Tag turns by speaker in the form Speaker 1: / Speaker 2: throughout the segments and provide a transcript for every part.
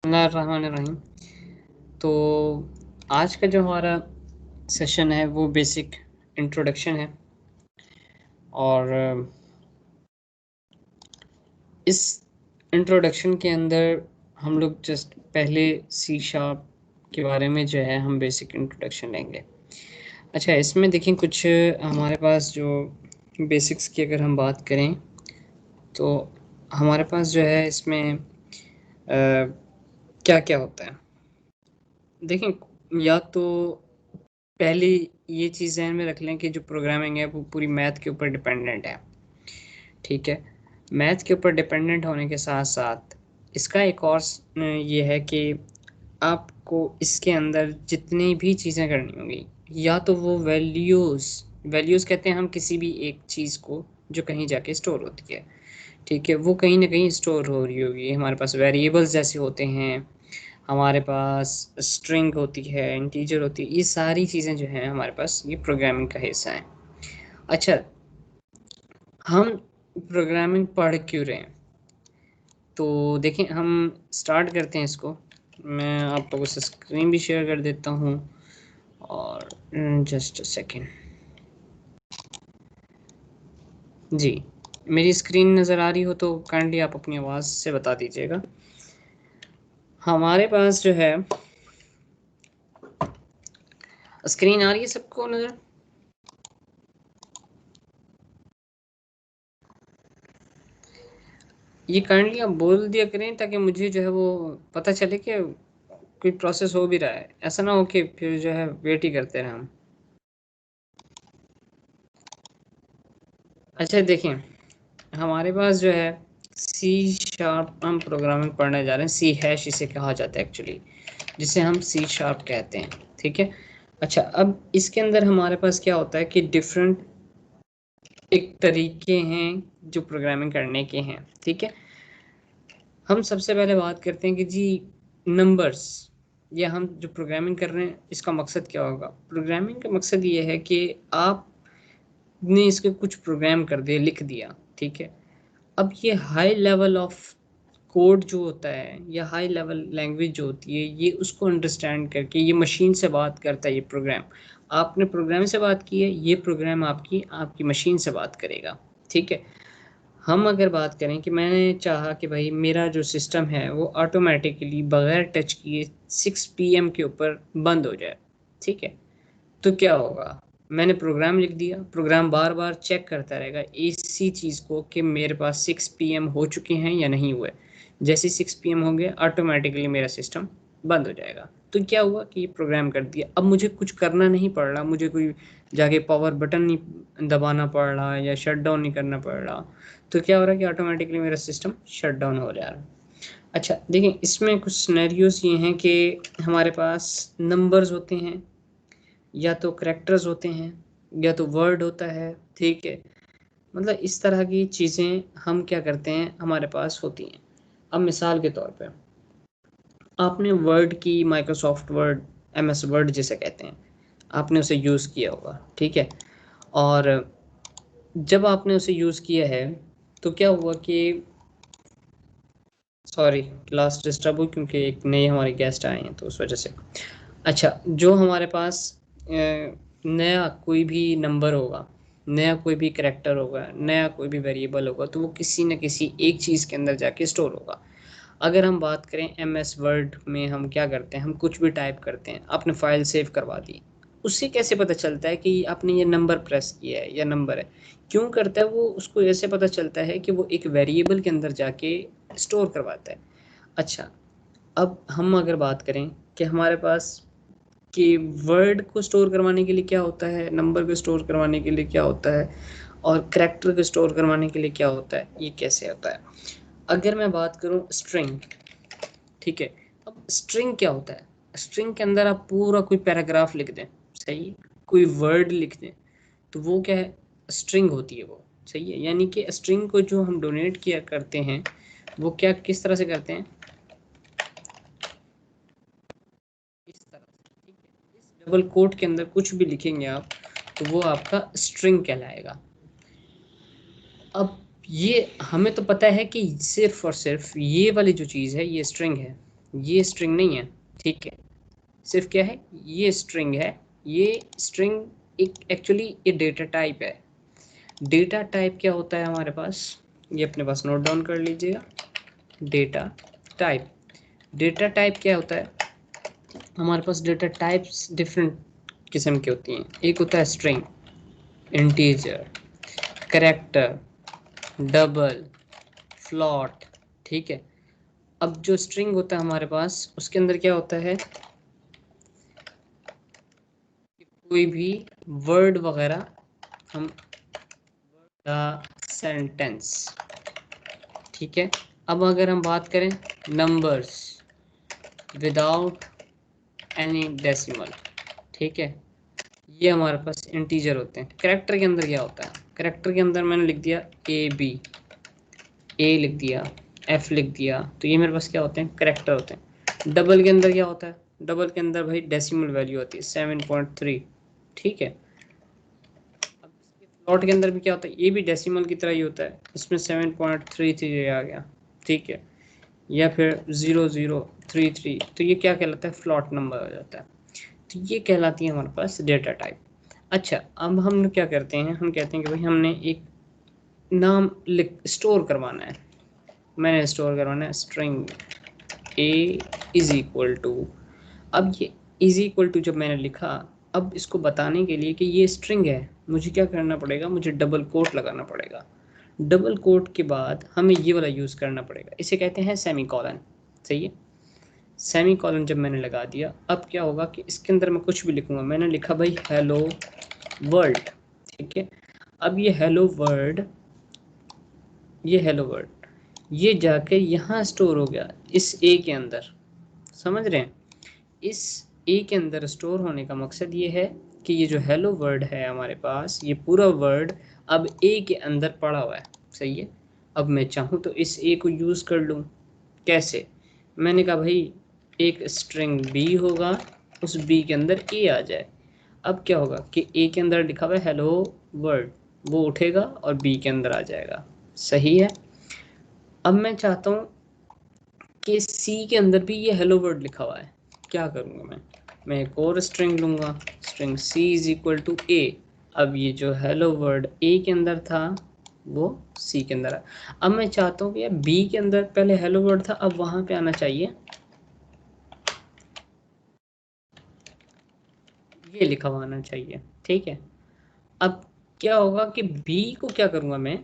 Speaker 1: बिस्मिल्लाहिर्रहमानिर्रहीम। तो आज का जो हमारा सेशन है वो बेसिक इंट्रोडक्शन है और इस इंट्रोडक्शन के अंदर हम लोग जस्ट पहले सी शार्प के बारे में जो है हम बेसिक इंट्रोडक्शन लेंगे। अच्छा, इसमें देखिए कुछ हमारे पास जो बेसिक्स की अगर हम बात करें तो हमारे पास जो है इसमें क्या क्या होता है। देखें, या तो पहले ये चीज़ ध्यान में रख लें कि जो प्रोग्रामिंग है वो पूरी मैथ के ऊपर डिपेंडेंट है। ठीक है, मैथ के ऊपर डिपेंडेंट होने के साथ साथ इसका एक और ये है कि आपको इसके अंदर जितनी भी चीज़ें करनी होंगी, या तो वो वैल्यूज़ वैल्यूज़ कहते हैं हम किसी भी एक चीज़ को जो कहीं जाके स्टोर होती है। ठीक है, वो कहीं ना कहीं स्टोर हो रही होगी। हमारे पास वेरिएबल्स जैसे होते हैं, हमारे पास स्ट्रिंग होती है, इंटीजर होती है, ये सारी चीज़ें जो हैं हमारे पास ये प्रोग्रामिंग का हिस्सा है। अच्छा, हम प्रोग्रामिंग पढ़ क्यों रहे हैं? तो देखें, हम स्टार्ट करते हैं इसको। मैं आप लोगों से स्क्रीन भी शेयर कर देता हूँ और जस्ट अ सेकेंड। जी, मेरी स्क्रीन नज़र आ रही हो तो काइंडली आप अपनी आवाज़ से बता दीजिएगा। हमारे पास जो है स्क्रीन आ रही है सबको नज़र? ये काइंडली आप बोल दिया करें ताकि मुझे जो है वो पता चले कि कोई प्रोसेस हो भी रहा है। ऐसा ना हो कि फिर जो है वेट ही करते रहें हम। अच्छा देखें, हमारे पास जो है सी शार्प हम प्रोग्रामिंग पढ़ने जा रहे हैं। सी हैश इसे कहा जाता है एक्चुअली, जिसे हम सी शार्प कहते हैं। ठीक है, अच्छा अब इसके अंदर हमारे पास क्या होता है कि डिफरेंट एक तरीके हैं जो प्रोग्रामिंग करने के हैं। ठीक है, हम सबसे पहले बात करते हैं कि जी नंबर्स, या हम जो प्रोग्रामिंग कर रहे हैं इसका मकसद क्या होगा। प्रोग्रामिंग का मकसद ये है कि आपने इसके कुछ प्रोग्राम कर दिए, लिख दिया। ठीक है, अब ये हाई लेवल ऑफ कोड जो होता है या हाई लेवल लैंग्वेज जो होती है, ये उसको अंडरस्टैंड करके ये मशीन से बात करता है। ये प्रोग्राम आपने प्रोग्राम से बात की है, ये प्रोग्राम आपकी आपकी मशीन से बात करेगा। ठीक है, हम अगर बात करें कि मैंने चाहा कि भाई मेरा जो सिस्टम है वो ऑटोमेटिकली बगैर टच किए 6 PM के ऊपर बंद हो जाए। ठीक है, तो क्या होगा? मैंने प्रोग्राम लिख दिया, प्रोग्राम बार बार चेक करता रहेगा इसी चीज़ को कि मेरे पास 6 PM हो चुके हैं या नहीं हुए। जैसे 6 PM हो गया, ऑटोमेटिकली मेरा सिस्टम बंद हो जाएगा। तो क्या हुआ कि ये प्रोग्राम कर दिया, अब मुझे कुछ करना नहीं पड़ रहा, मुझे कोई जाके पावर बटन नहीं दबाना पड़ रहा या शट डाउन नहीं करना पड़ रहा। तो क्या हो रहा है कि ऑटोमेटिकली मेरा सिस्टम शट डाउन हो जा रहा है। अच्छा देखिए, इसमें कुछ सिनेरियोज ये हैं कि हमारे पास नंबर्स होते हैं, या तो करैक्टर्स होते हैं, या तो वर्ड होता है। ठीक है, मतलब इस तरह की चीज़ें हम क्या करते हैं हमारे पास होती हैं। अब मिसाल के तौर पे आपने वर्ड की, माइक्रोसॉफ्ट वर्ड, MS वर्ड जिसे कहते हैं, आपने उसे यूज़ किया होगा। ठीक है, और जब आपने उसे यूज़ किया है तो क्या हुआ कि सॉरी क्लास डिस्टर्ब हुई क्योंकि एक नए हमारे गेस्ट आए हैं तो उस वजह से। अच्छा, जो हमारे पास नया कोई भी नंबर होगा, नया कोई भी करैक्टर होगा, नया कोई भी वेरिएबल होगा, तो वो किसी न किसी एक चीज़ के अंदर जाके स्टोर होगा। अगर हम बात करें MS वर्ड में, हम क्या करते हैं, हम कुछ भी टाइप करते हैं, आपने फाइल सेव करवा दी, उससे कैसे पता चलता है कि आपने ये नंबर प्रेस किया है या नंबर है? क्यों करता है वो? उसको ऐसे पता चलता है कि वो एक वेरिएबल के अंदर जाके स्टोर करवाता है। अच्छा, अब हम अगर बात करें कि हमारे पास कि वर्ड को स्टोर करवाने के लिए क्या होता है, नंबर को स्टोर करवाने के लिए क्या होता है, और करैक्टर को स्टोर करवाने के लिए क्या होता है, ये कैसे होता है। अगर मैं बात करूं स्ट्रिंग, ठीक है, अब स्ट्रिंग क्या होता है? स्ट्रिंग के अंदर आप पूरा कोई पैराग्राफ लिख दें, सही है, कोई वर्ड लिख दें, तो वो क्या है? स्ट्रिंग होती है वो। सही है, यानी कि स्ट्रिंग को जो हम डोनेट किया करते हैं वो क्या किस तरह से करते हैं? इस तरह से। ठीक है, इस डबल कोट के अंदर कुछ भी लिखेंगे आप तो वो आपका स्ट्रिंग कहलाएगा। अब ये हमें तो पता है कि सिर्फ और सिर्फ ये वाली जो चीज़ है ये स्ट्रिंग है, ये स्ट्रिंग नहीं है, ठीक है, सिर्फ क्या है, ये स्ट्रिंग है। ये स्ट्रिंग एक एक्चुअली ये डेटा टाइप है। डेटा टाइप क्या होता है हमारे पास, ये अपने पास नोट डाउन कर लीजिएगा। डेटा टाइप, डेटा टाइप क्या होता है, हमारे पास डेटा टाइप्स डिफरेंट किस्म की होती हैं। एक होता है string, integer, character, double, float, ठीक है। अब जो स्ट्रिंग होता है हमारे पास, उसके अंदर क्या होता है, कोई भी वर्ड वगैरह हम सेंटेंस, ठीक है। अब अगर हम बात करें नंबर्स विदाउट एनी डेसिमल, ठीक है, ये हमारे पास इंटीजर होते हैं। कैरेक्टर के अंदर क्या होता है, कैरेक्टर के अंदर मैंने लिख दिया ए बी, ए लिख दिया, एफ लिख दिया, तो ये मेरे पास क्या होते हैं, कैरेक्टर होते हैं। डबल के अंदर क्या होता है, डबल के अंदर भाई डेसिमल वैल्यू होती है 7.3, ठीक है। अब इसके फ्लॉट के अंदर भी क्या होता है, ये भी डेसिमल की तरह ही होता है, इसमें 7.33 आ गया, ठीक है, या फिर 0033, तो ये क्या कहलाता है, फ्लॉट नंबर हो जाता है। तो ये कहलाती है हमारे पास डेटा टाइप। अच्छा, अब हम क्या करते हैं, हम कहते हैं कि भाई हमने एक नाम लिख स्टोर करवाना है, मैंने स्टोर करवाना है string a is equal to. अब ये इज इक्वल टू जब मैंने लिखा, अब इसको बताने के लिए कि ये स्ट्रिंग है, मुझे क्या करना पड़ेगा, मुझे डबल कोट लगाना पड़ेगा। डबल कोट के बाद हमें ये वाला यूज़ करना पड़ेगा, इसे कहते हैं सेमी कॉलन, सही है। सेमी कॉलन जब मैंने लगा दिया, अब क्या होगा कि इसके अंदर मैं कुछ भी लिखूंगा, मैंने लिखा भाई हेलो वर्ल्ड, ठीक है। अब ये हेलो वर्ल्ड, ये हेलो वर्ल्ड, ये जाके यहाँ स्टोर हो गया इस ए के अंदर, समझ रहे हैं। इस ए के अंदर स्टोर होने का मकसद ये है कि ये जो हेलो वर्ड है हमारे पास, ये पूरा वर्ड अब ए के अंदर पड़ा हुआ है, सही है। अब मैं चाहूँ तो इस ए को यूज़ कर लूँ, कैसे, मैंने कहा भाई एक स्ट्रिंग बी होगा, उस बी के अंदर ए आ जाए। अब क्या होगा कि ए के अंदर लिखा हुआ है हेलो वर्ड, वो उठेगा और बी के अंदर आ जाएगा, सही है। अब मैं चाहता हूँ कि सी के अंदर भी ये हेलो वर्ड लिखा हुआ है, क्या करूँगा मैं एक और स्ट्रिंग लूँगा, string C is equal to A. अब ये जो हेलो वर्ड ए के अंदर था वो सी के अंदर है। अब मैं चाहता हूँ कि यार बी के अंदर पहले हेलो वर्ड था, अब वहाँ पे आना चाहिए ये लिखा हुआ आना चाहिए, ठीक है। अब क्या होगा कि बी को क्या करूँगा मैं,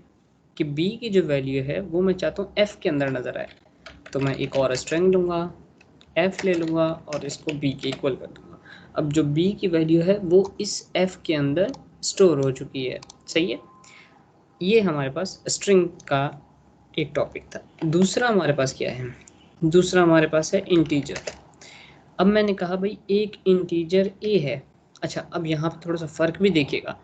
Speaker 1: कि बी की जो वैल्यू है वो मैं चाहता हूँ एफ के अंदर नज़र आए, तो मैं एक और स्ट्रिंग लूँगा, एफ ले लूँगा और इसको बी के इक्वल कर दूँगा। अब जो बी की वैल्यू है वो इस एफ के अंदर स्टोर हो चुकी है, सही है। ये हमारे पास स्ट्रिंग का एक टॉपिक था। दूसरा हमारे पास क्या है, दूसरा हमारे पास है इंटीजर। अब मैंने कहा भाई एक इंटीजर ए है। अच्छा, अब यहाँ पे थोड़ा सा फ़र्क भी देखिएगा,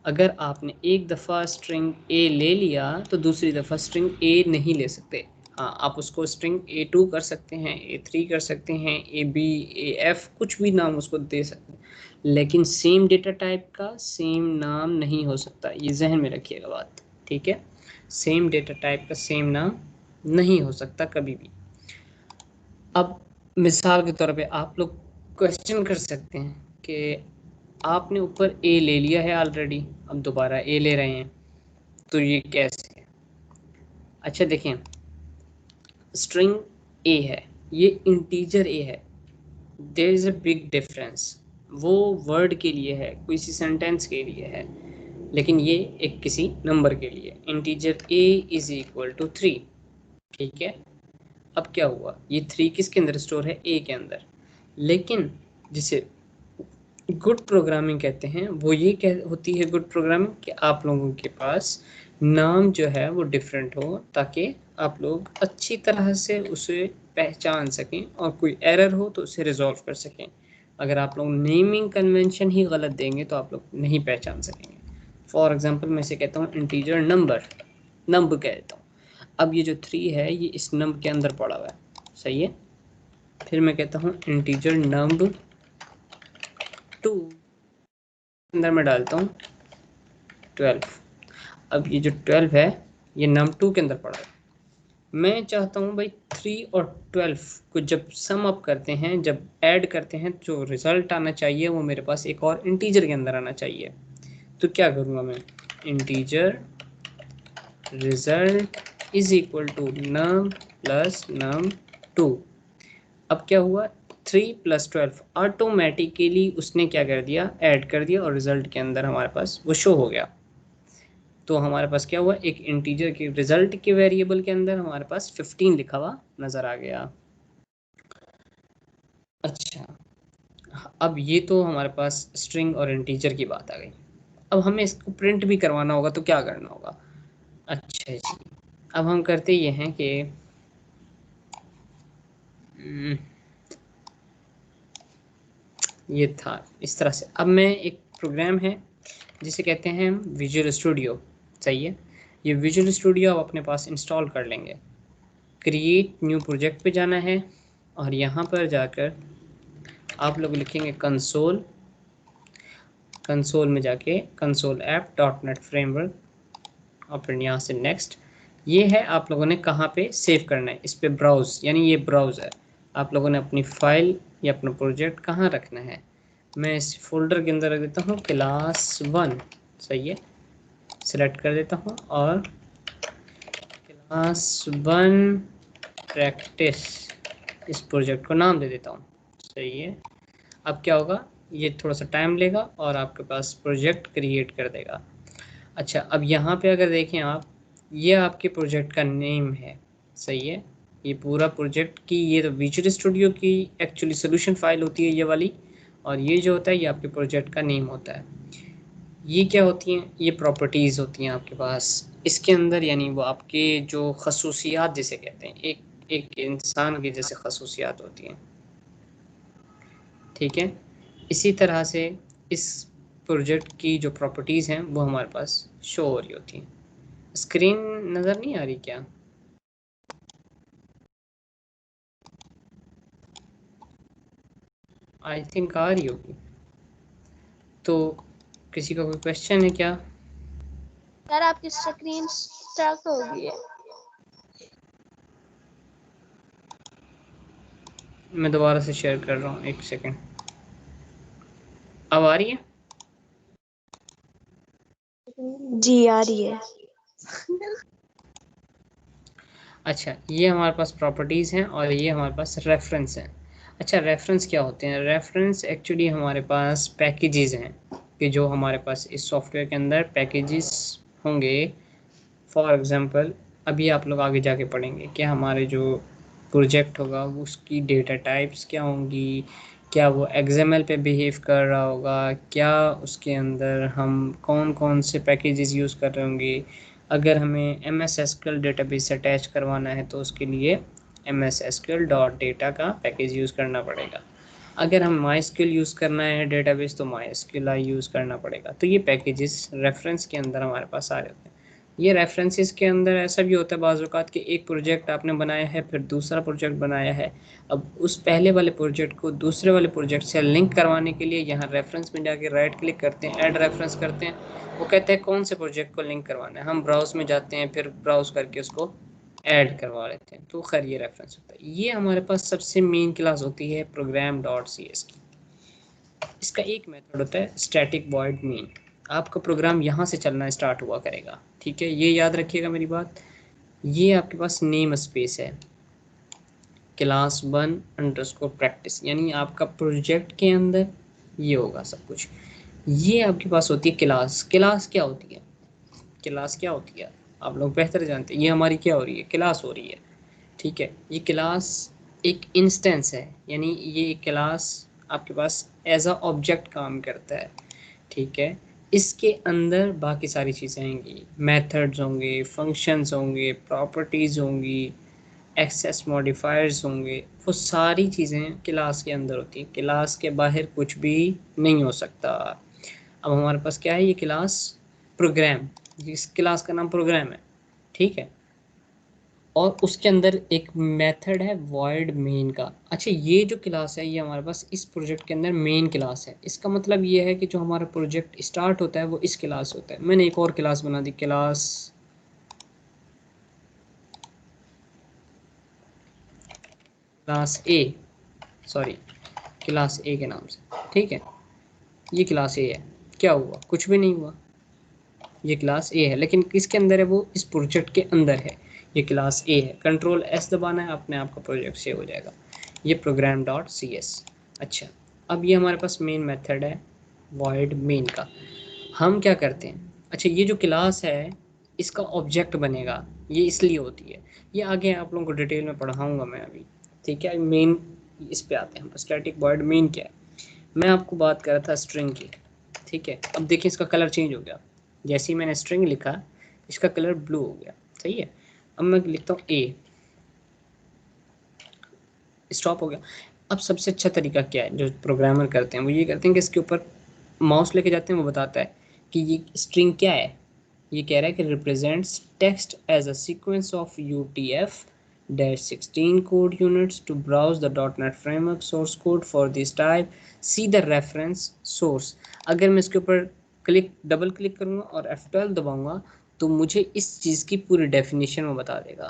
Speaker 1: अगर आपने एक दफ़ा स्ट्रिंग ए ले लिया तो दूसरी दफ़ा स्ट्रिंग ए नहीं ले सकते। हाँ, आप उसको स्ट्रिंग A2 कर सकते हैं, A3 कर सकते हैं, AB, AF, कुछ भी नाम उसको दे सकते हैं, लेकिन सेम डेटा टाइप का सेम नाम नहीं हो सकता, ये जहन में रखिएगा बात, ठीक है। सेम डेटा टाइप का सेम नाम नहीं हो सकता कभी भी। अब मिसाल के तौर पे आप लोग क्वेश्चन कर सकते हैं कि आपने ऊपर ए ले लिया है ऑलरेडी, अब दोबारा ए ले रहे हैं, तो ये कैसे। अच्छा देखें, स्ट्रिंग ए है, ये इंटीजर ए है, there is a big difference. वो वर्ड के लिए है, किसी सेंटेंस के लिए है, लेकिन ये एक किसी नंबर के लिए। Integer a is equal to 3, ठीक है। अब क्या हुआ, ये 3 किसके अंदर स्टोर है, ए के अंदर, लेकिन जिसे गुड प्रोग्रामिंग कहते हैं वो ये कह होती है गुड प्रोग्रामिंग कि आप लोगों के पास नाम जो है वो डिफरेंट हो, ताकि आप लोग अच्छी तरह से उसे पहचान सकें और कोई एरर हो तो उसे रिजॉल्व कर सकें। अगर आप लोग नेमिंग कन्वेंशन ही गलत देंगे तो आप लोग नहीं पहचान सकेंगे। फॉर एग्जांपल मैं इसे कहता हूँ इंटीजर नंबर, नंब कहता हूँ। अब ये जो 3 है ये इस नंब के अंदर पड़ा हुआ है, सही है। फिर मैं कहता हूँ इंटीजर नंब 2, अंदर मैं डालता हूँ 12। अब ये जो 12 है ये num2 के अंदर पड़ा है, मैं चाहता हूँ भाई 3 और 12 को जब सम अप करते हैं, जब ऐड करते हैं, जो रिजल्ट आना चाहिए वो मेरे पास एक और इंटीजर के अंदर आना चाहिए। तो क्या करूँगा मैं, integer result is equal to num plus num2। अब क्या हुआ, 3 प्लस 12 ऑटोमेटिकली उसने क्या कर दिया, ऐड कर दिया, और रिजल्ट के अंदर हमारे पास वो शो हो गया। तो हमारे पास क्या हुआ, एक इंटीजर के रिजल्ट के वेरिएबल के अंदर हमारे पास 15 लिखा हुआ नजर आ गया। अच्छा, अब ये तो हमारे पास स्ट्रिंग और इंटीजर की बात आ गई। अब हमें इसको प्रिंट भी करवाना होगा, तो क्या करना होगा। अच्छा जी, अब हम करते ये हैं कि हम्म, ये था इस तरह से। अब मैं एक प्रोग्राम है जिसे कहते हैं विजुअल स्टूडियो, सही है। ये विजुअल स्टूडियो आप अपने पास इंस्टॉल कर लेंगे। क्रिएट न्यू प्रोजेक्ट पे जाना है, और यहाँ पर जाकर आप लोग लिखेंगे कंसोल, कंसोल में जाके console app dot net framework, और फिर यहाँ से नेक्स्ट। ये है आप लोगों ने कहाँ पे सेव करना है, इस पे ब्राउज, यानी ये ब्राउज है। आप लोगों ने अपनी फाइल या अपना प्रोजेक्ट कहाँ रखना है। मैं इस फोल्डर के अंदर रख देता हूँ क्लास 1, सही है। सिलेक्ट कर देता हूँ और क्लास 1 प्रैक्टिस इस प्रोजेक्ट को नाम दे देता हूँ, सही है। अब क्या होगा, ये थोड़ा सा टाइम लेगा और आपके पास प्रोजेक्ट क्रिएट कर देगा। अच्छा, अब यहाँ पे अगर देखें आप, ये आपके प्रोजेक्ट का नेम है, सही है। ये पूरा प्रोजेक्ट की, ये तो विजुअल स्टूडियो की एक्चुअली सोल्यूशन फाइल होती है ये वाली, और ये जो होता है ये आपके प्रोजेक्ट का नेम होता है। ये क्या होती हैं, ये प्रॉपर्टीज़ होती हैं आपके पास इसके अंदर, यानी वो आपके जो खसूसियात जिसे कहते हैं, एक एक इंसान की जैसे खसूसियात होती हैं, ठीक है। इसी तरह से इस प्रोजेक्ट की जो प्रॉपर्टीज़ हैं वो हमारे पास शो हो रही होती हैं। स्क्रीन नज़र नहीं आ रही क्या। आई थिंक आ रही होगी। तो किसी का कोई क्वेश्चन है क्या।
Speaker 2: सर आपकी स्क्रीन स्टक हो गई है।
Speaker 1: मैं दोबारा से शेयर कर रहा हूँ, एक सेकंड। अब आ रही है।
Speaker 2: जी आ रही है।
Speaker 1: अच्छा, ये हमारे पास प्रॉपर्टीज़ हैं और ये हमारे पास रेफरेंस हैं। अच्छा, रेफरेंस क्या होते हैं, रेफरेंस एक्चुअली हमारे पास पैकेजेस हैं, कि जो हमारे पास इस सॉफ्टवेयर के अंदर पैकेजेस होंगे। फॉर एग्जांपल, अभी आप लोग आगे जाके पढ़ेंगे कि हमारे जो प्रोजेक्ट होगा उसकी डेटा टाइप्स क्या होंगी, क्या वो एक्सएमएल पे बिहेव कर रहा होगा, क्या उसके अंदर हम कौन कौन से पैकेजेस यूज़ कर रहे होंगे। अगर हमें एम एस एसक्यूएल डेटाबेस से अटैच करवाना है तो उसके लिए M S SQL dot data का पैकेज यूज़ करना पड़ेगा। अगर हम माई एसक्यूएल यूज़ करना है डेटाबेस तो माई एसक्यूएल आई यूज़ करना पड़ेगा। तो ये पैकेजेस रेफरेंस के अंदर हमारे पास आ रहे होते हैं। ये रेफरेंसेस के अंदर ऐसा भी होता है बाज़ औक़ात कि एक प्रोजेक्ट आपने बनाया है, फिर दूसरा प्रोजेक्ट बनाया है। अब उस पहले वाले प्रोजेक्ट को दूसरे वाले प्रोजेक्ट से लिंक करवाने के लिए यहाँ रेफरेंस में जाके राइट क्लिक करते हैं, ऐड रेफरेंस करते हैं। वो कहते हैं कौन से प्रोजेक्ट को लिंक करवाना है, हम ब्राउज़ में जाते हैं, फिर ब्राउज़ करके उसको ऐड करवा लेते हैं। तो खैर ये रेफरेंस होता है। ये हमारे पास सबसे मेन क्लास होती है प्रोग्राम डॉट सी एस की। इसका एक मेथड होता है स्टैटिक वॉइड मेन। आपका प्रोग्राम यहाँ से चलना स्टार्ट हुआ करेगा, ठीक है। ये याद रखिएगा मेरी बात। ये आपके पास नेम स्पेस है क्लास 1 अंडरस्कोर प्रैक्टिस, यानी आपका प्रोजेक्ट के अंदर ये होगा सब कुछ। ये आपके पास होती है क्लास। क्लास क्या होती है, क्लास क्या होती है आप लोग बेहतर जानते हैं। ये हमारी क्या हो रही है, क्लास हो रही है, ठीक है। ये क्लास एक इंस्टेंस है, यानी ये क्लास आपके पास एज अ ऑब्जेक्ट काम करता है, ठीक है। इसके अंदर बाकी सारी चीज़ें आएंगी, मेथड्स होंगे, फंक्शंस होंगे, प्रॉपर्टीज़ होंगी, एक्सेस मॉडिफायर्स होंगे। वो सारी चीज़ें क्लास के अंदर होती हैं। क्लास के बाहर कुछ भी नहीं हो सकता। अब हमारे पास क्या है, ये क्लास प्रोग्राम, इस क्लास का नाम प्रोग्राम है, ठीक है। और उसके अंदर एक मेथड है void मेन का। अच्छा, ये जो क्लास है ये हमारे पास इस प्रोजेक्ट के अंदर मेन क्लास है। इसका मतलब ये है कि जो हमारा प्रोजेक्ट स्टार्ट होता है वो इस क्लास होता है। मैंने एक और क्लास बना दी, class class A, sorry class A के नाम से, ठीक है। ये क्लास ए है, क्या हुआ? कुछ भी नहीं हुआ। ये क्लास ए है, लेकिन किसके अंदर है वो? इस प्रोजेक्ट के अंदर है। ये क्लास ए है, कंट्रोल एस दबाना है, अपने आप का प्रोजेक्ट सेव हो जाएगा। ये प्रोग्राम डॉट सी एस। अच्छा, अब ये हमारे पास मेन मेथड है वॉइड मेन का। हम क्या करते हैं, अच्छा ये जो क्लास है इसका ऑब्जेक्ट बनेगा, ये इसलिए होती है, ये आगे आप लोगों को डिटेल में पढ़ाऊंगा मैं अभी, ठीक है। मेन इस पे आते हैं हम, स्टैटिक वॉइड मेन क्या है। मैं आपको बात कर रहा था स्ट्रिंग की, ठीक है। अब देखिए इसका कलर चेंज हो गया, जैसे ही मैंने स्ट्रिंग लिखा इसका कलर ब्लू हो गया, सही है। अब मैं लिखता हूँ ए, स्टॉप हो गया। अब सबसे अच्छा तरीका क्या है जो प्रोग्रामर करते हैं, वो ये करते हैं कि इसके ऊपर माउस लेके जाते हैं, वो बताता है कि ये स्ट्रिंग क्या है। ये कह रहा है कि represents text as a sequence of UTF -16 code units to browse the .NET framework source code for this type, see the reference source। अगर मैं इसके ऊपर डबल क्लिक करूंगा और F12 दबाऊंगा तो मुझे इस चीज़ की पूरी डेफिनेशन वो बता देगा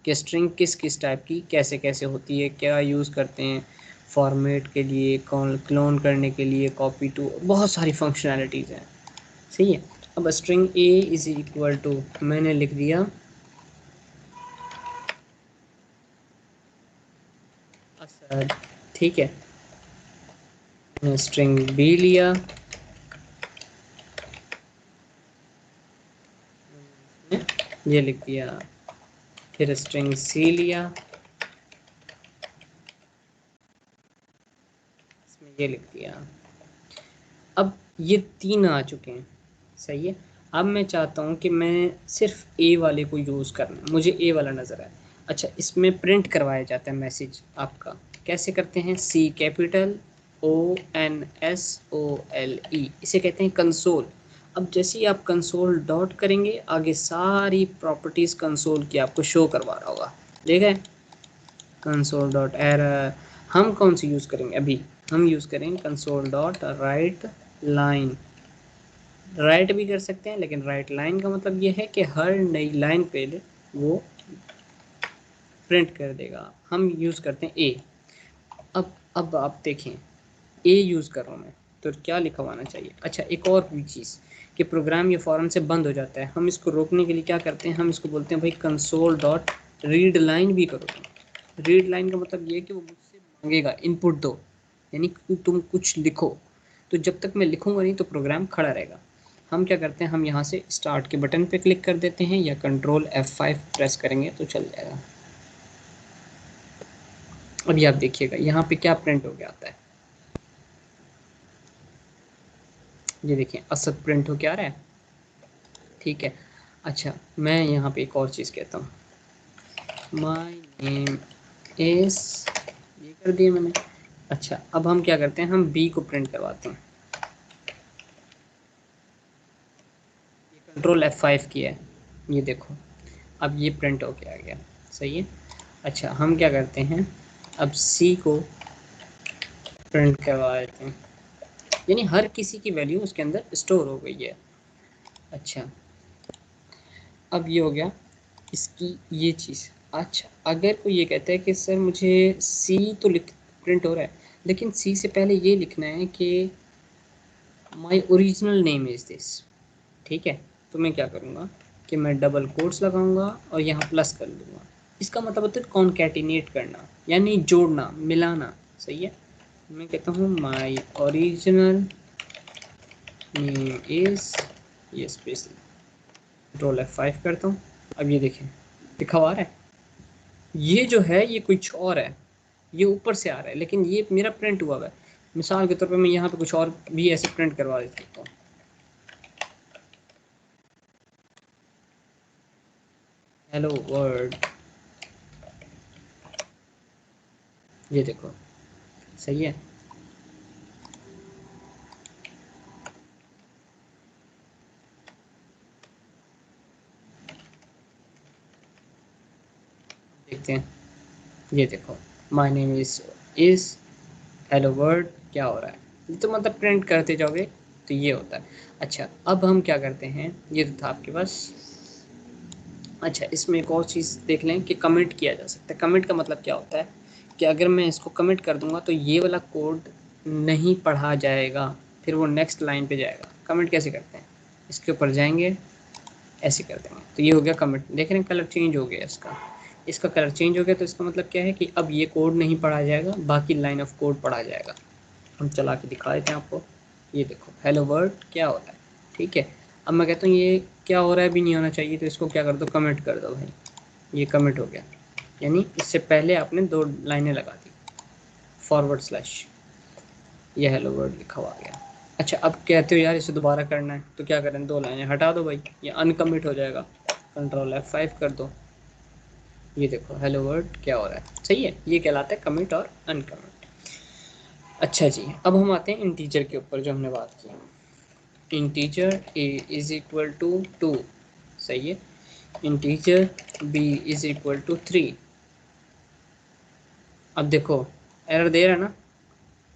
Speaker 1: कि स्ट्रिंग किस किस टाइप की कैसे कैसे होती है, क्या यूज़ करते हैं फॉर्मेट के लिए, क्लोन करने के लिए, कॉपी टू, बहुत सारी फंक्शनैलिटीज़ हैं, सही है। अब string a is equal to, मैंने लिख दिया असद, ठीक है। मैंने स्ट्रिंग बी लिया, ये लिख दिया, फिर स्ट्रिंग सी लिया, इसमें ये लिख दिया। अब ये तीन आ चुके हैं, सही है। अब मैं चाहता हूँ कि मैं सिर्फ ए वाले को यूज़ करना, मुझे ए वाला नज़र आए। अच्छा, इसमें प्रिंट करवाया जाता है मैसेज आपका, कैसे करते हैं? C कैपिटल ONSOLE, इसे कहते हैं कंसोल। अब जैसे ही आप कंसोल डॉट करेंगे आगे सारी प्रॉपर्टीज़ कंसोल की आपको शो करवा रहा होगा, ठीक है। कंसोल डॉट एरर, हम कौन सी यूज़ करेंगे अभी? हम यूज़ करेंगे console dot right line. Right भी कर सकते हैं, लेकिन राइट लाइन का मतलब ये है कि हर नई लाइन पे वो प्रिंट कर देगा। हम यूज़ करते हैं ए। अब आप देखें, ए यूज़ कर रहा हूँ मैं, तो क्या लिखा हुआ आना चाहिए? अच्छा, एक और भी चीज़ कि प्रोग्राम ये फ़ौरन से बंद हो जाता है, हम इसको रोकने के लिए क्या करते हैं, हम इसको बोलते हैं भाई कंसोल डॉट रीड लाइन भी करो तुम। रीड लाइन का मतलब ये है कि वो मुझसे मांगेगा इनपुट दो, यानी कि तुम कुछ लिखो। तो जब तक मैं लिखूंगा नहीं तो प्रोग्राम खड़ा रहेगा। हम क्या करते हैं, हम यहाँ से स्टार्ट के बटन पे क्लिक कर देते हैं या कंट्रोल F5 प्रेस करेंगे तो चल जाएगा। अभी आप देखिएगा यहाँ पे क्या प्रिंट हो गया आता है, ये देखिए असद प्रिंट हो क्या रहा है, ठीक है। अच्छा, मैं यहाँ पे एक और चीज़ कहता हूँ, माय नेम इज, ये कर दिया मैंने। अच्छा, अब हम क्या करते हैं, हम बी को प्रिंट करवाते हैं। ये कंट्रोल F5 किया है, ये देखो अब ये प्रिंट हो के आ गया, सही है। अच्छा, हम क्या करते हैं, अब सी को प्रिंट करवा देते हैं, यानी हर किसी की वैल्यू उसके अंदर स्टोर हो गई है। अच्छा, अब ये हो गया इसकी ये चीज़। अच्छा, अगर कोई ये कहता है कि सर मुझे सी तो लिख प्रिंट हो रहा है, लेकिन सी से पहले ये लिखना है कि my original name is this, ठीक है। तो मैं क्या करूँगा कि मैं डबल कोट्स लगाऊंगा और यहाँ प्लस कर लूँगा। इसका मतलब होता है कॉन्कैटिनेट करना, यानी जोड़ना, मिलाना, सही है। मैं कहता हूँ माई ओरिजिनल नेम इज़, ये स्पेस कंट्रोल F5 करता हूँ। अब ये देखें लिखा हुआ आ रहा है, ये जो है ये कुछ और है, ये ऊपर से आ रहा है, लेकिन ये मेरा प्रिंट हुआ है। मिसाल के तौर पे मैं यहाँ पे कुछ और भी ऐसे प्रिंट करवा देता हूँ, हेलो वर्ल्ड, ये देखो, सही है। देखते हैं, ये देखो, my name is hello world, क्या हो रहा है? ये तो मतलब प्रिंट करते जाओगे तो ये होता है। अच्छा, अब हम क्या करते हैं, ये तो था आपके पास अच्छा, इसमें एक और चीज़ देख लें कि कमिट किया जा सकता है। कमिट का मतलब क्या होता है कि अगर मैं इसको कमिट कर दूंगा तो ये वाला कोड नहीं पढ़ा जाएगा, फिर वो नेक्स्ट लाइन पे जाएगा। कमिट कैसे करते हैं, इसके ऊपर जाएंगे, ऐसे कर देंगे, तो ये हो गया कमिट। देख रहे हैं कलर चेंज हो गया इसका, इसका कलर चेंज हो गया, तो इसका मतलब क्या है कि अब ये कोड नहीं पढ़ा जाएगा, बाकी लाइन ऑफ कोड पढ़ा जाएगा। हम चला के दिखा देते हैं आपको। ये देखो हेलो वर्ल्ड क्या हो रहा है, ठीक है। अब मैं कहता हूँ ये क्या हो रहा है भी नहीं होना चाहिए, तो इसको क्या कर दो, कमिट कर दो भाई, ये कमिट हो गया। यानी इससे पहले आपने 2 लाइनें लगा दी, फॉरवर्ड स्लैश, ये हेलो वर्ल्ड लिखा हुआ आ गया। अच्छा, अब कहते हो यार इसे दोबारा करना है, तो क्या करें, 2 लाइनें हटा दो भाई, ये अनकमिट हो जाएगा, कंट्रोल F5 कर दो, ये देखो हेलो वर्ल्ड क्या हो रहा है। सही है, ये कहलाता है कमिट और अनकमिट। अच्छा जी, अब हम आते हैं इंटीजर के ऊपर जो हमने बात की। Integer a is equal to 2, सही है। Integer b is equal to 3। अब देखो एरर दे रहा है ना,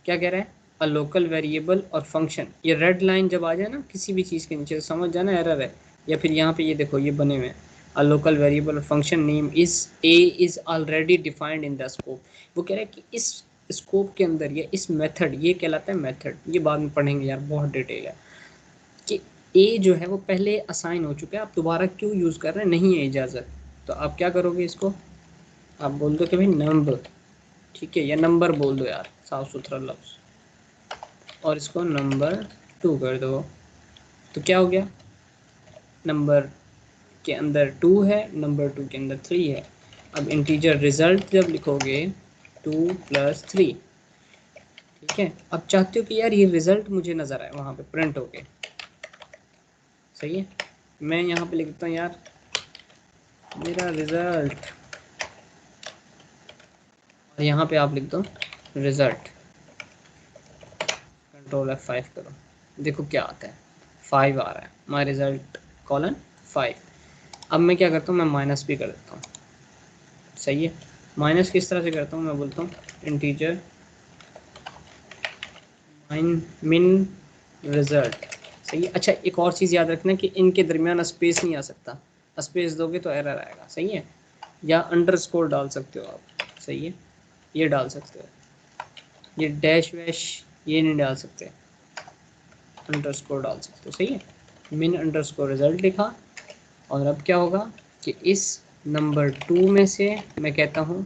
Speaker 1: क्या कह रहा है, अ लोकल वेरिएबल और फंक्शन। ये रेड लाइन जब आ जाए ना किसी भी चीज़ के नीचे, तो समझ जाना एरर है। या फिर यहाँ पे ये देखो ये बने हुए हैं, अ लोकल वेरिएबल और function name is a is already defined in the scope. वो कह रहा है कि इस स्कोप के अंदर या इस मेथड, ये कहलाता है मेथड, ये बाद में पढ़ेंगे यार, बहुत डिटेल है कि ए जो है वो पहले असाइन हो चुका है, आप दोबारा क्यों यूज़ कर रहे हैं, नहीं है इजाज़त। तो आप क्या करोगे, इसको आप बोल दो कि भाई नंबर, ठीक है, या नंबर बोल दो यार, साफ सुथरा लफ्ज़, और इसको नंबर 2 कर दो। तो क्या हो गया, नंबर के अंदर 2 है, नंबर 2 के अंदर 3 है। अब इंटीजर रिजल्ट जब लिखोगे 2 + 3, ठीक है। अब चाहते हो कि यार ये रिजल्ट मुझे नज़र आए वहाँ पे प्रिंट होके, सही है। मैं यहाँ पे लिख देता हूँ यार मेरा रिजल्ट, और यहाँ पे आप लिख दो रिजल्ट, कंट्रोल F5 करो, देखो क्या आता है, 5 आ रहा है, माई रिजल्ट कॉलन 5। अब मैं क्या करता हूँ, मैं माइनस भी कर देता हूँ, सही है। माइनस किस तरह से करता हूँ, मैं बोलता हूँ इंटीजर मिन रिजल्ट, सही है। अच्छा, एक और चीज़ याद रखना कि इनके दरमियान स्पेस नहीं आ सकता, स्पेस दोगे तो एरर आएगा, सही है। या अंडरस्कोर डाल सकते हो आप, सही है, ये डाल सकते हो, ये डैश वैश ये नहीं डाल सकते, अंडरस्कोर डाल सकते हो, सही है। मिन अंडरस्कोर रिजल्ट लिखा, और अब क्या होगा कि इस नंबर 2 में से मैं कहता हूँ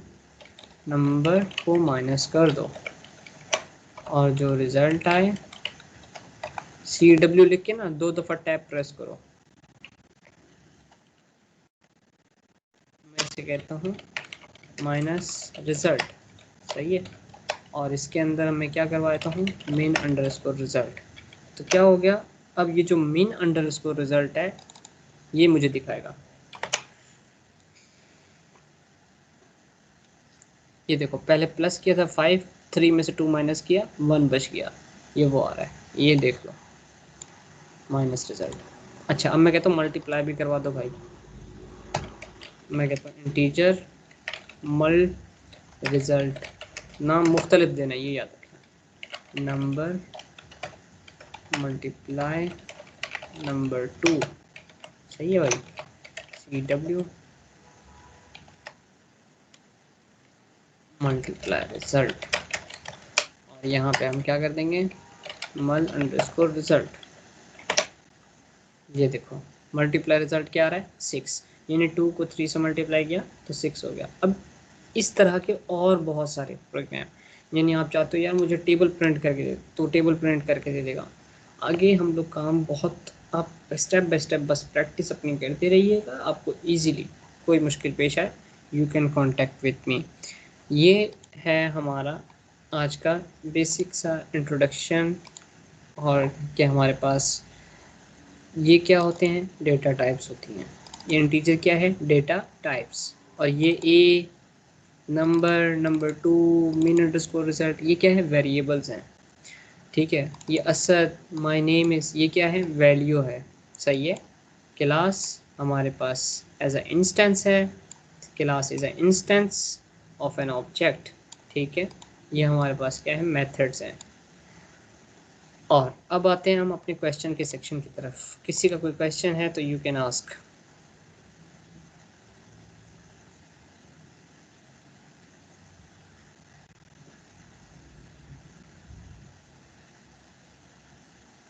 Speaker 1: नंबर को माइनस कर दो, और जो रिज़ल्ट आए CW लिख के ना 2 दफ़ा टैप प्रेस करो। मैं इसे कहता हूँ माइनस रिज़ल्ट, सही है। और इसके अंदर मैं क्या करवाता हूँ, मेन अंडरस्कोर रिज़ल्ट। तो क्या हो गया, अब ये जो मेन अंडरस्कोर रिज़ल्ट है ये मुझे दिखाएगा। ये देखो पहले प्लस किया था 5, 3 में से 2 माइनस किया, 1 बच गया, ये वो आ रहा है, ये देख लो माइनस रिजल्ट। अच्छा, अब मैं कहता हूँ मल्टीप्लाई भी करवा दो भाई, मैं कहता हूँ इंटीजर मल रिजल्ट, नाम मुख्तलिफ देना ये याद रखना, नंबर मल्टीप्लाई नंबर 2, सही है भाई, CW मल्टीप्लाई रिजल्ट, और यहाँ पे हम क्या कर देंगे, मल अंडरस्कोर रिजल्ट। ये देखो मल्टीप्लाई रिजल्ट क्या आ रहा है, 6, यानी 2 को 3 से मल्टीप्लाई किया तो 6 हो गया। अब इस तरह के और बहुत सारे प्रोग्राम, यानी आप चाहते हो यार मुझे टेबल प्रिंट करके दे, तो टेबल प्रिंट करके दे देगा। आगे हम लोग काम बहुत, आप स्टेप बाय स्टेप बस प्रैक्टिस अपनी करते रहिएगा, आपको इजीली कोई मुश्किल पेश आए you can contact with me. ये है हमारा आज का बेसिक सा इंट्रोडक्शन, और क्या हमारे पास ये क्या होते हैं, डेटा टाइप्स होती हैं। ये इंटीजर क्या है, डेटा टाइप्स, और ये a number, number 2, mean underscore result, ये क्या है, वेरिएबल्स हैं, ठीक है। ये असद, माय नेम इज, ये क्या है, वैल्यू है, सही है। क्लास हमारे पास एज अ इंस्टेंस है, class is a instance of an object, ठीक है। ये हमारे पास क्या है, मेथड्स हैं। और अब आते हैं हम अपने क्वेश्चन के सेक्शन की तरफ। किसी का कोई क्वेश्चन है तो यू कैन आस्क।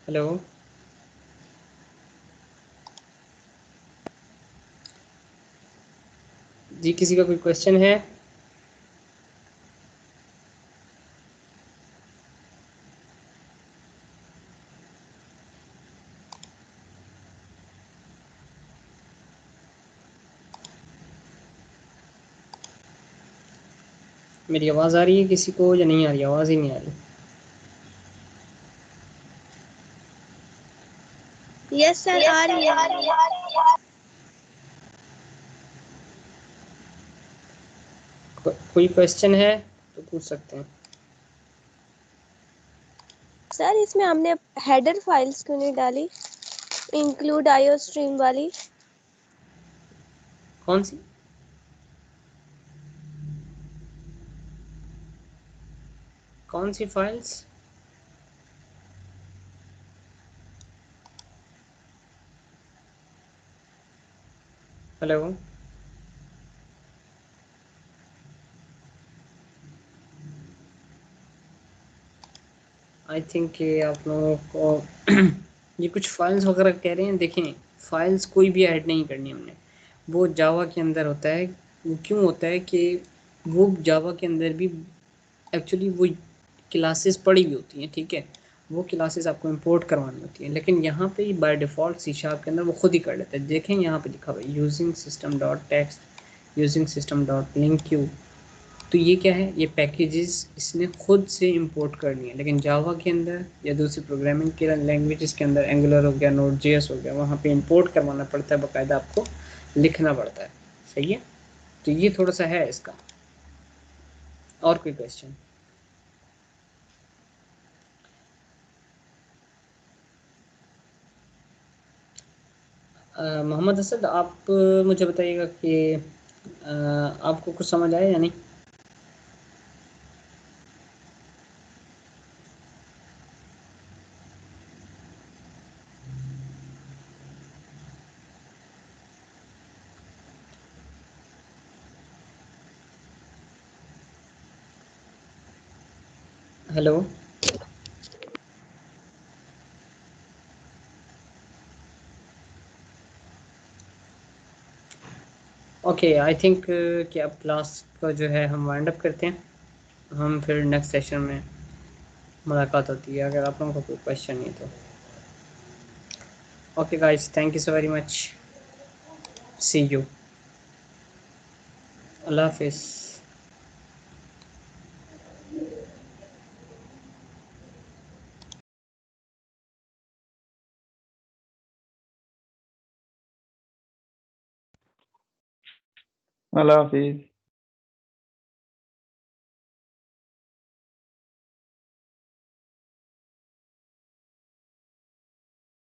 Speaker 1: हेलो, जी किसी का कोई क्वेश्चन है? मेरी आवाज़ आ रही है किसी को या नहीं आ रही? आवाज़ ही नहीं आ रही।
Speaker 2: यस सर, आ रही है।
Speaker 1: कोई क्वेश्चन है तो पूछ सकते हैं।
Speaker 2: सर इसमें हमने हेडर फाइल्स क्यों नहीं डाली, इंक्लूड आईओ स्ट्रीम वाली?
Speaker 1: कौन सी? कौन सी फाइल्स? हेलो, आई थिंक कि आप लोगों को ये कुछ फाइल्स वगैरह कह रहे हैं। देखें, फाइल्स कोई भी ऐड नहीं करनी हमने, वो जावा के अंदर होता है। वो क्यों होता है कि वो जावा के अंदर भी एक्चुअली वो क्लासेस पड़ी हुई होती हैं, ठीक है। वो क्लासेस आपको इंपोर्ट करवानी होती हैं, लेकिन यहाँ पे बाय डिफ़ॉल्ट सी शार्प के अंदर वो खुद ही कर लेता है। देखें यहाँ पे लिखा हुआ है using system dot text using system dot link Q. तो ये क्या है? ये पैकेजेस इसने खुद से इंपोर्ट करनी है। लेकिन जावा के अंदर या दूसरी प्रोग्रामिंग के लैंग्वेजेस के अंदर, एंगुलर हो गया, नोड जेएस हो गया, वहाँ पे इंपोर्ट करवाना पड़ता है, बाकायदा आपको लिखना पड़ता है। सही है, तो ये थोड़ा सा है इसका। और कोई क्वेश्चन? मोहम्मद असद, आप मुझे बताइएगा कि आपको कुछ समझ आया या नहीं? हेलो, ओके, आई थिंक कि अब क्लास का जो है हम वाइंड अप करते हैं। हम फिर नेक्स्ट सेशन में मुलाकात होती है, अगर आप लोगों का कोई क्वेश्चन नहीं तो। Okay guys, thank you so very much, see you, अल्लाह हाफिज़।
Speaker 3: अल्लाह हाफिज।